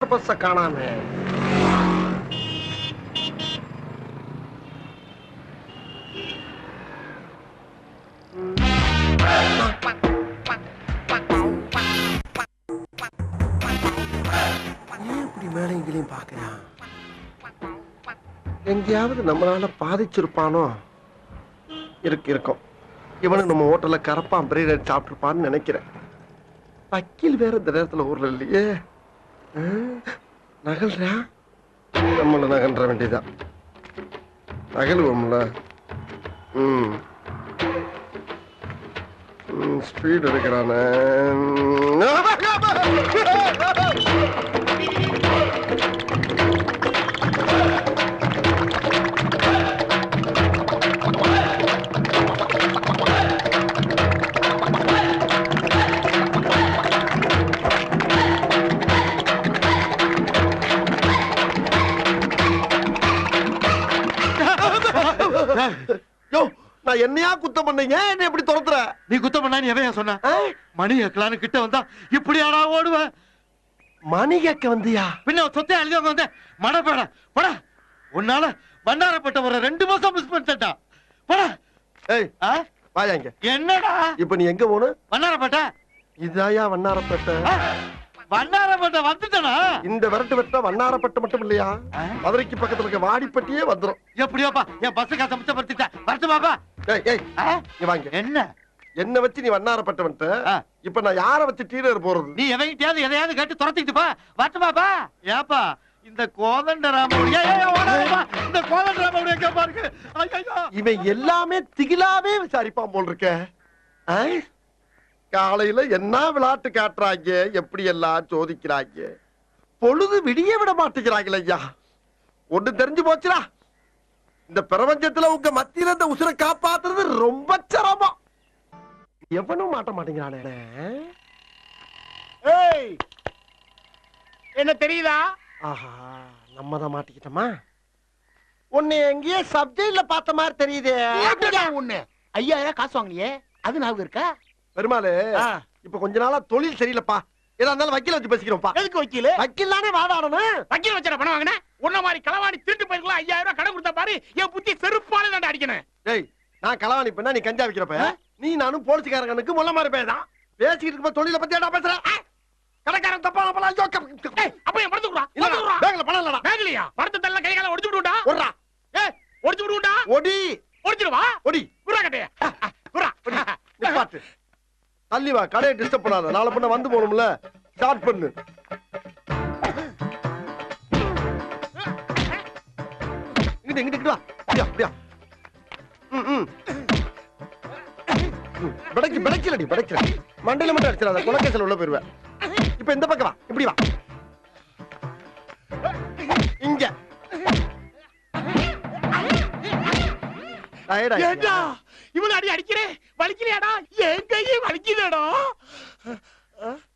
பஸ்ஸ காணாமே. இப்படி மேலைங்களையும் பாக்குறான். எங்கேயாவது நம்மளால பாதிச்சிருப்பானோ? இருக்கும். இவனு நம்ம ஹோட்டல்ல கரப்பான் பிரியாணி சாப்பிட்டுருப்பான்னு நினைக்கிறேன். வக்கீல் வேற இந்த நேரத்துல ஊர்ல இல்லையே. நகல்றா? நம்மள நகல்ற வேண்டியதான். நகலுவோம்ல. ஸ்பீட் எடுக்கிறானே. நான் என்னையா குத்தம் பண்ணீங்க? என்ன எப்படி துரத்துற? நீ குத்தம் பண்ணா நீ எவையா சொன்ன? மணி கேட்கலான்னு கிட்ட வந்தா இப்படி ஆடா ஓடுவ? மணி கேட்க வந்தியா? பின்ன சொத்தை எழுதிவங்க வந்த மடப்பட பட உன்னால வண்ணாரப்பட்ட ஒரு 2 மாசம் மிஸ் பண்ணிட்டா. பட ஏய் வாயாங்க. என்னடா இப்ப நீ எங்க போன? வண்ணாரப்பட்ட. இதாயா வண்ணாரப்பட்ட? வண்ணாரப்பட்ட வந்துட்டனா? இந்த விரட்டு வெட்ட வண்ணாரப்பட்ட மட்டும் இல்லையா, மதுரைக்கு பக்கத்துல இருக்க வாடிப்பட்டியே வந்துரும். எப்படியோப்பா என் பஸ் காசை மிச்சப்படுத்திட்ட. வரட்டு பாப்பா. நீ வாங்க. என்ன வச்சு நீ வண்ணாரப்பட்ட வந்துட்ட. இப்ப நான் யார வச்சு டீலர் போறது? நீ எவங்கிட்டயாவது எதையாவது கேட்டு துரத்திட்டு பா. வரட்டு பாப்பா. ஏப்பா இந்த கோதண்டராமனுடைய இந்த கோதண்டராமனுடைய கேப்பா இருக்கு. இவன் எல்லாமே திகிலாவே விசாரிப்பான் போல் இருக்க. காலையில என்ன விளையாட்டு காட்டுறாங்க, எப்படி எல்லாம் சோதிக்கிறாங்க. பொழுது விடிய விட மாட்டேங்கிறாங்களே ஐயா. ஒண்ணு தெரிஞ்சு போச்சுடா, இந்த பிரபஞ்சத்துல உங்க மத்தியில இந்த உசுரை காப்பாத்துறது ரொம்ப சிரமம். எவனும் மாட்ட மாட்டேங்கிறானே. என்ன தெரியுதா? ஆஹா, நம்ம தான் மாட்டிக்கிட்டோமா? உன்னை எங்கேயே சப்ஜெக்ட்ல பார்த்த மாதிரி தெரியுது. ஒண்ணு 5000 காசு வாங்கினியே, அது ஞாபகம் இருக்கா? பெருமாளு, இப்ப கொஞ்ச நாளா தொழில் சரியில்லப்பா. ஏதா இருந்தாலும் வக்கீல வச்சு பேசிக்கிறோம்ப்பா. எதுக்கு வக்கீல்? வக்கீல் தானே வாதாடணும். வக்கீல் வச்சா பணம் வாங்கின உன்ன மாதிரி களவாணி திருட்டு போயிருக்கலாம். 5000 கடன் கொடுத்தா பாரு, என் புத்தி செருப்பால தான் அடிக்கணும். டேய், நான் களவாணி பண்ணா நீ கஞ்சா விக்கிறப்ப, நீ நானும் போலீஸ்காரனுக்கு முள்ள மாதிரி பேதான் பேசிக்கிட்டு இருக்க. தொழில பத்தி ஏடா பேசுற? கடைக்காரன் தப்பா பணம் ஜோக்க. அப்ப என் பணத்தை குடுறா. பேங்க்ல பணம் இல்லடா. பேங்க்லயா? பணத்தை தள்ள கை கால ஒடிச்சு விடுடா. ஒறா. ஒடிச்சு விடுடா. ஒடி. ஒடிச்சிடுவா. ஒடி. குறா கட்டே. குறா. நிப்பாட்டு. தள்ளி வா, கடையை டிஸ்டர்ப் பண்ணாத. நாளை பண்ண வந்து போகணும்ல. ஸ்டார்ட் பண்ணு. இங்கிட்டு வா. அப்படியா? படைக்கலடி படைக்கல. மண்டையில மட்டும் அடிச்சிடாத, குலக்கேசல் உள்ள போயிருவேன். இப்ப இந்த பக்கம் வா, இப்படி வா. இங்க இவன் அடி அடிக்கிறேன். வலிக்கலையாடா? என் கையே வலிக்குதேடா.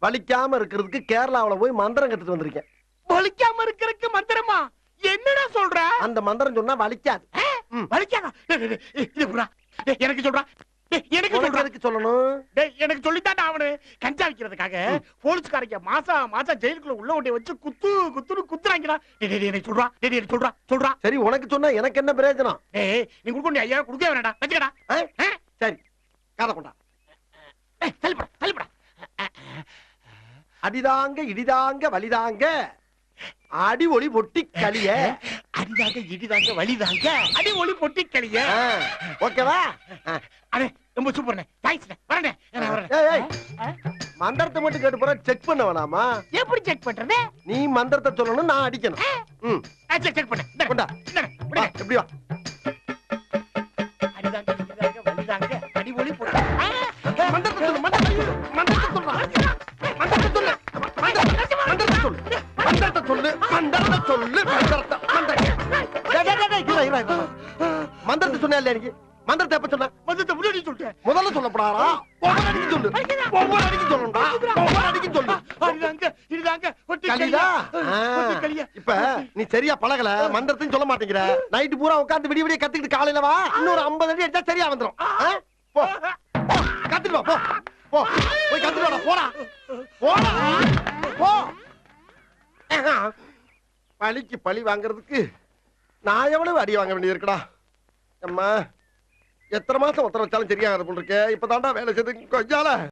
வலிக்காம இருக்கிறதுக்கு கேரளாவுல போய் மந்திரம் கத்துட்டு வந்திருக்கேன். வலிக்காம இருக்கிறதுக்கு மந்திரமா? என்னடா சொல்ற? அந்த மந்திரம் சொன்னா வலிக்காது. வலிக்காதா? எனக்கு சொல்றா. எனக்கு சொல்லணும். எனக்கு சொல்லித்தாண்டா அவனு. கஞ்சா விக்கிறதுக்காக போலீஸ்காரங்க மாசம் ஜெயிலுக்குள்ள உள்ள ஓட்டி வச்சு குத்துறாங்கடா. எனக்கு சொல்றா. எனக்கு சொல்றா. சரி, உனக்கு சொன்னா எனக்கு என்ன பிரயோஜனம்? நீ கொடுக்க 5000 கொடுக்க வேணாடா. வச்சுக்கடா. சரி, காதை கொண்டா. தள்ளிப்படா. அடிதாங்க இடிதாங்க வலிதாங்க அடி ஒளி பொட்டி களிய. அடிதாங்க இடிதாங்க வலிதாங்க அடி ஒளி பொட்டி களிய. ஓகேவா? அடே ரொம்ப சூப்பர்ண்ணே. தேங்க்ஸ்ண்ணே. வரேண்ணே. மந்திரத்தை மட்டும் கேட்டு போற, செக் பண்ண வேணாமா? எப்படி செக் பண்றது? நீ மந்திரத்தை சொல்லணும், நான் அடிக்கணும். செக் பண்ணு. கொண்டா. எப்படி வா? அடிதாங்க இடிதாங்க வலிதாங்க அடி ஒளி பொட்டி. மந்திரத்தை சொல்லு. மந்திரத்தை சொல்லு. மந்திரத்தை சொல்லு. மந்திரத்தை சொன்ன இல்ல எனக்கு. மந்திரத்தை எப்ப சொன்ன? மந்திரத்தை முன்னாடி சொல்லிட்டேன். முதல்ல சொல்லப்படாரா? ஒவ்வொரு அடிக்கும் சொல்லு. ஒவ்வொரு அடிக்கும் சொல்லணும்டா. ஒவ்வொரு அடிக்கும் சொல்லு. இடிதாங்க பொட்டி களியா. களியா. இப்ப நீ சரியா பழகல, மந்திரத்தையும் சொல்ல மாட்டேங்கிற. நைட்டு பூரா உட்கார்ந்து விடிய விடிய கத்துக்கிட்டு காலையில வா. இன்னொரு 50 அடி அடிச்சா சரியா வந்துரும். போ கத்துட்டு வா. போ போய் கத்துட்டு வாடா. போடா. போ. பழிக்கு பழி வாங்குறதுக்கு நான் எவ்வளவு அடி வாங்க வேண்டியது இருக்குடா. அம்மா எத்தனை மாசம் ஒருத்தர வச்சாலும் சரியாகாது போல் இருக்கே. இப்பதான்டா வேலை செய்து கொஞ்சால